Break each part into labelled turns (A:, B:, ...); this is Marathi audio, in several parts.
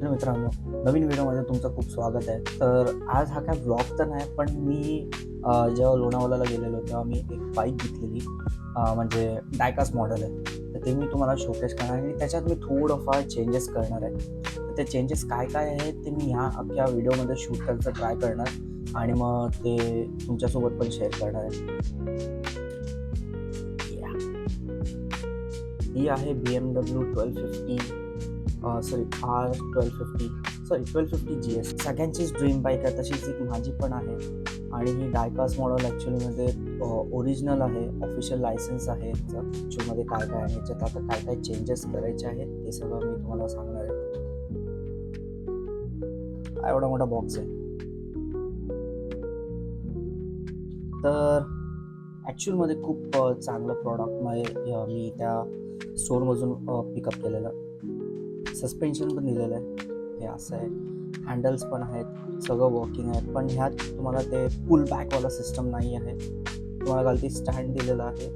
A: तर मित्रांनो, नवीन व्हिडिओमध्ये तुमचं खूप स्वागत आहे. तर आज हा काय व्लॉग तर नाही, पण मी जेव्हा लोणावळ्याला गेलेलो तेव्हा मी एक बाईक घेतलेली, म्हणजे डायकास मॉडेल आहे. तर ते मी तुम्हाला शोकेस करणार आणि त्याच्यात मी थोडंफार चेंजेस करणार आहे. तर ते चेंजेस काय काय आहेत ते मी ह्या अख्ख्या व्हिडिओमध्ये शूट करायचं ट्राय करणार आणि मग ते तुमच्यासोबत पण शेअर करणार आहे. Yeah. ही आहे BMW 1250, sorry R1250, sorry 1250 GS. सगळ्यांचीच ड्रीम बाईक आहे, तशीच एक माझी पण आहे. आणि ही डायकास मॉडेल ॲक्च्युलीमध्ये ओरिजिनल आहे, ऑफिशियल लायसन्स आहे याचं. ॲक्च्युअलमध्ये काय काय आहे याच्यात, आता काय काय चेंजेस करायचे आहेत ते सगळं मी तुम्हाला सांगणार आहे. हा एवढा मोठा बॉक्स आहे. तर ॲक्च्युअलमध्ये खूप चांगलं प्रॉडक्ट मी त्या स्टोअरमधून पिकअप केलेलं. सस्पेन्शन पण दिलेलं आहे, हे असं आहे. हँडल्स पण आहेत, सगळं वर्किंग आहे. पण ह्यात तुम्हाला ते पुल बॅकवाला सिस्टम नाही आहे. तुम्हाला गलती स्टँड दिलेला आहे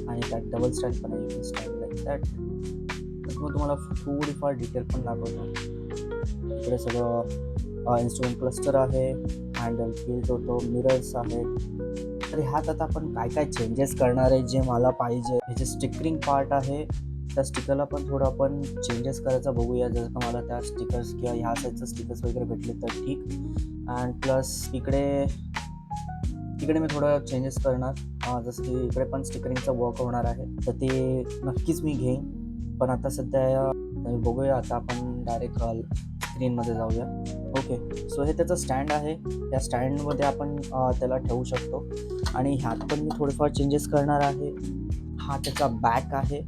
A: आणि त्यात डबल स्टँड पण आहे, स्टँड लाईक दॅट. तर मग तुम्हाला थोडीफार डिटेल पण दाखवतो. इकडे सगळं इन्स्ट्रुमेंट क्लस्टर आहे, हँडल फिल्ट होतो, मिरर्स आहेत. तर ह्यात आता आपण काय काय चेंजेस करणार आहे जे मला पाहिजे. हे जे स्टिकरिंग पार्ट आहे त्या स्टिकरला पण थोडं आपण चेंजेस करायचं बघूया. जर का मला त्या स्टिकर्स किंवा ह्या साईजचं स्टिकर्स वगैरे भेटले तर ठीक. अँड प्लस इकडे मी थोडं चेंजेस करणार, जसं की इकडे पण स्टिकरिंगचं वर्क होणार आहे, तर ते नक्कीच मी घेईन. पण आता सध्या बघूया. आता आपण डायरेक्ट स्क्रीनमध्ये जाऊया. ओके, सो हे त्याचं स्टँड आहे. या स्टँडमध्ये आपण त्याला ठेवू शकतो. आणि ह्यात पण मी थोडेफार चेंजेस करणार आहे. हा त्याचा बॅक आहे.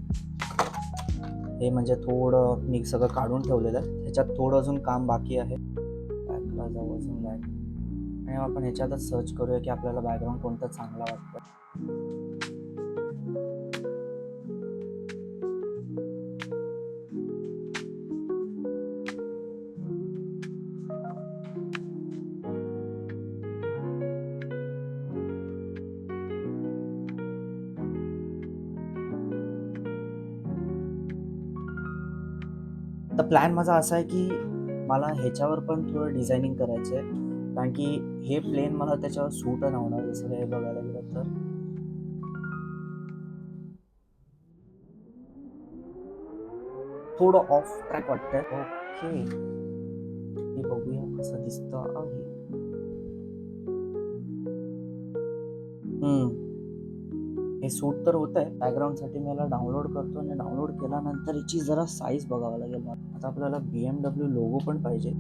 A: हे म्हणजे थोडं मी सगळं काढून ठेवलेलं आहे, ह्याच्यात थोडं अजून काम बाकी आहे. बॅकला जाऊ, अजून बॅक, आणि आपण ह्याच्यातच सर्च करूया की आपल्याला बॅकग्राऊंड कोणतं चांगला वाटतं. तर प्लॅन माझा असा आहे की मला ह्याच्यावर पण थोडं डिझायनिंग करायचं आहे, कारण की हे प्लेन मला त्याच्यावर सूट नाही होणार. जसं हे बघायला गेलं तर थोडं ऑफ ट्रॅक वाटतंय. ओके, हे बघूया कसं दिसतं आहे. हे सूट तर होत आहे. बॅकग्राऊंडसाठी मी याला डाउनलोड करतो आणि डाउनलोड केल्यानंतर याची जरा साईज बघावं लागेल मला. आता आपल्याला BMW लोगो पण पाहिजे.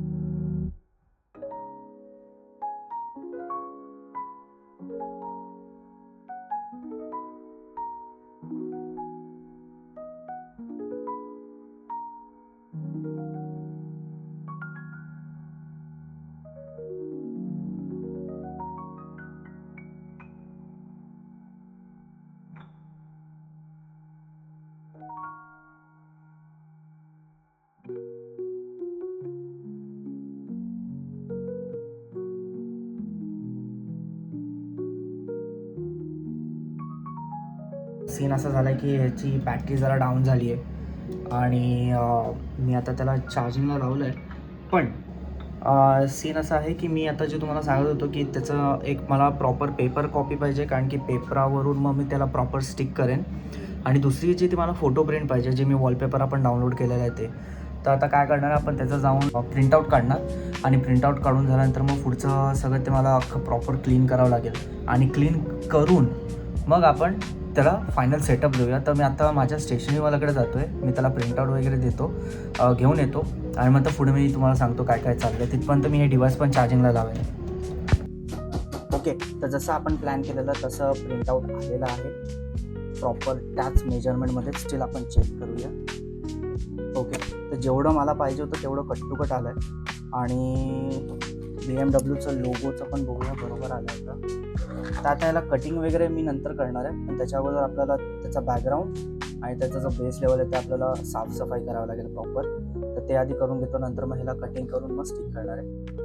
A: सीन असा झाला आहे की ह्याची बॅटरी जरा डाऊन झाली आहे आणि मी आता त्याला चार्जिंगला लावलं आहे. पण सीन असा आहे की मी आता जे तुम्हाला सांगत होतो की त्याचं एक मला प्रॉपर पेपर कॉपी पाहिजे, कारण की पेपरावरून मग मी त्याला प्रॉपर स्टिक करेन. आणि दुसरी जी ती मला फोटो प्रिंट पाहिजे, जे मी वॉलपेपर आपण डाउनलोड केलेलं आहे ते. तर आता काय करणार, आपण त्याचं जाऊन प्रिंटआउट काढणार आणि प्रिंटआउट काढून झाल्यानंतर मग पुढचं सगळं ते मला अख्खं प्रॉपर क्लीन करावं लागेल. आणि क्लीन करून मग आपण त्याला फायनल सेटअप देऊया. तर मी आता माझ्या स्टेशनरीवाल्याकडे जातो आहे, मी त्याला प्रिंटआउट वगैरे देतो, घेऊन येतो आणि मग पुढे मी तुम्हाला सांगतो काय काय चाललं आहे. तिथपर्यंत मी हे डिव्हाइस पण चार्जिंगला लावेन. ओके, तर जसं आपण प्लॅन केलेलं तसं प्रिंटआउट आलेलं आहे प्रॉपर त्याच मेजरमेंटमध्ये. स्टील आपण चेक करूया. ओके, तर जेवढं मला पाहिजे होतं तेवढं कट टू कट आलं आहे. आणि BMWचं लोगोचं पण बघूया बरोबर आलं आहे का. तर आता याला कटिंग वगैरे मी नंतर करणार आहे, पण त्याच्या अगोदर आपल्याला त्याचा बॅकग्राऊंड आणि त्याचा जो बेस लेवल आहे ते आपल्याला साफसफाई करावं लागेल प्रॉपर. तर ते आधी करून घेतो, नंतर मग ह्याला कटिंग करून मग स्टिक करणार आहे.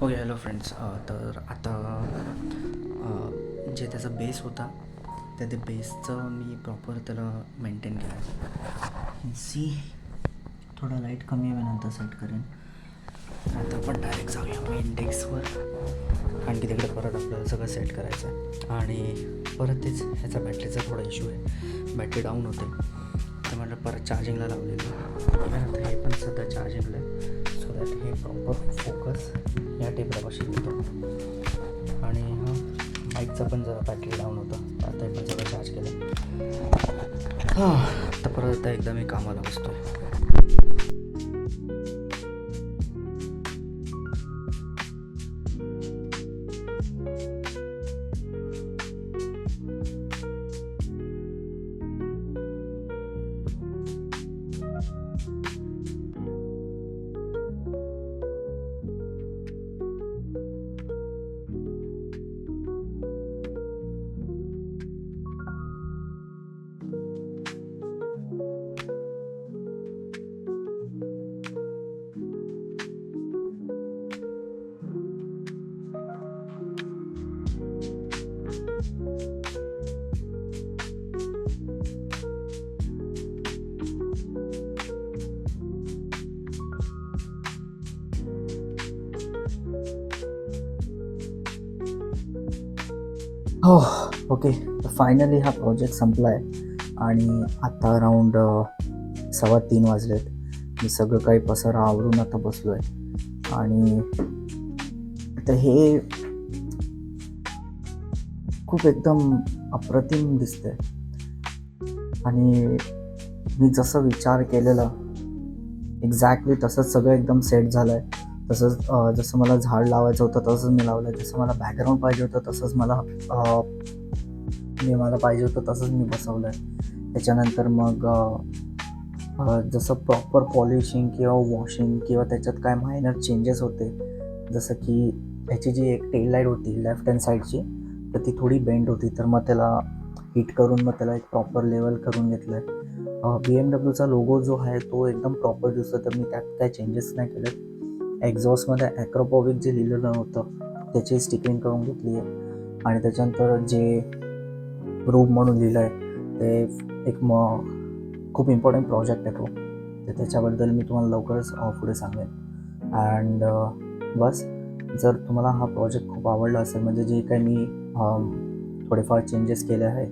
A: Okay hello friends. तर आता जे त्याचा बेस होता त्या ते बेसचं मी प्रॉपर त्याला मेंटेन केलं आहे. सी थोडा लाईट कमी आहे, नंतर सेट करेन. आता आपण डायरेक्ट जाऊया मेन डेस्कवर, कारण की तिकडे परत आपल्याला सगळं सेट करायचं आहे. आणि परत तेच ह्याचा बॅटरीचा थोडा इश्यू आहे, बॅटरी डाऊन होते. तर म्हटलं परत चार्जिंगला लावलेलं. इव्हन आता हे पण सध्या चार्जिंगला आहे, सो दॅट हे प्रॉपर फोकस या टेबलापाशी येतो. आणि हा बाईकचा पण जरा बॅटरी डाऊन होता, आता हे पण सगळं चार्ज केलं. हां, तर परत आता एकदा मी कामाला बसतो आहे. हो, ओके. तर फायनली हा प्रोजेक्ट संपला आहे आणि आता अराऊंड 2:15 वाजलेत. मी सगळं काही पसारा आवरून आता बसलो आहे. आणि तर हे खूप एकदम अप्रतिम दिसतंय. आणि मी जसं विचार केलेला एक्झॅक्टली तसंच सगळं एकदम सेट झालं आहे. तसंच जसं मला झाड लावायचं होतं तसंच मी लावलं आहे. जसं मला बॅकग्राऊंड पाहिजे होतं तसंच मला पाहिजे होतं तसंच मी बसवलं आहे. त्याच्यानंतर मग जसं प्रॉपर पॉलिशिंग किंवा वॉशिंग किंवा त्याच्यात काय मायनर चेंजेस होते, जसं की ह्याची जी एक टेल लाईट होती लेफ्ट हँड साईडची, तर ती थोडी बेंड होती. तर मग त्याला हिट करून मग त्याला एक प्रॉपर लेवल करून घेतलं आहे. BMW लोगो जो आहे तो एकदम प्रॉपर दिसतो, तर मी त्यात काय चेंजेस नाही केले. एक्झॉस्टमध्ये ॲक्रोपॉविक जे लिहिलेलं होतं त्याची स्टिकिंग करून घेतली आहे. आणि त्याच्यानंतर जे रूम म्हणून लिहिलं आहे ते एक खूप इम्पॉर्टंट प्रोजेक्ट आहे तो, तर त्याच्याबद्दल मी तुम्हाला लवकरच पुढे सांगेन. अँड बस, जर तुम्हाला हा प्रोजेक्ट खूप आवडला असेल, म्हणजे जे काही मी थोडेफार चेंजेस केले आहे,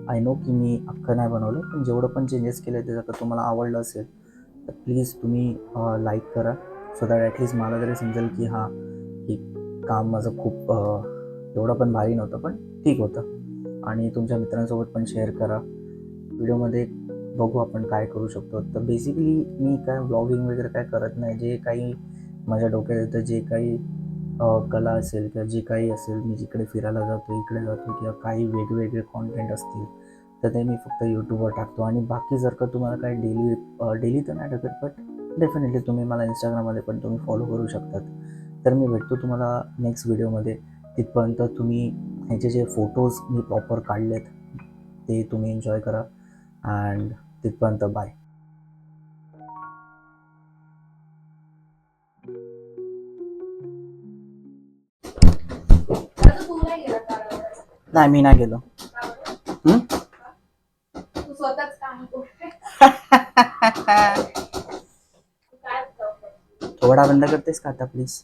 A: आय नो की मी अख्खं नाही बनवलं, पण जेवढं पण चेंजेस केले ते जर तुम्हाला आवडलं असेल तर प्लीज तुम्ही लाईक करा, सो दॅट ॲटलिस्ट मला तरी समजेल की हां, की काम माझं खूप एवढं पण भारी नव्हतं, पण ठीक होतं. आणि तुमच्या मित्रांसोबत पण शेअर करा. व्हिडिओमध्ये बघू आपण काय करू शकतो. तर बेसिकली मी काय व्लॉगिंग वगैरे काय करत नाही. जे काही माझ्या डोक्यात येतं, जे काही कला असेल किंवा जे काही असेल, मी जिकडे फिरायला जातो, इकडे जातो किंवा काही वेगवेगळे कॉन्टेंट असतील तर ते मी फक्त यूट्यूबवर टाकतो. आणि बाकी जर का तुम्हाला काही डेली तर नाही टाकत, बट डेफिनेटली तुम्ही मला इंस्टाग्राममध्ये पण तुम्ही फॉलो करू शकतात. तर मी भेटतो तुम्हाला नेक्स्ट व्हिडिओमध्ये. तिथपर्यंत तुम्ही ह्याचे जे फोटोज मी प्रॉपर काढलेत ते तुम्ही एन्जॉय करा. अँड तिथपर्यंत बाय. नाही, मी नाही गेलो. थोडा बंद करतेस का आता प्लीज?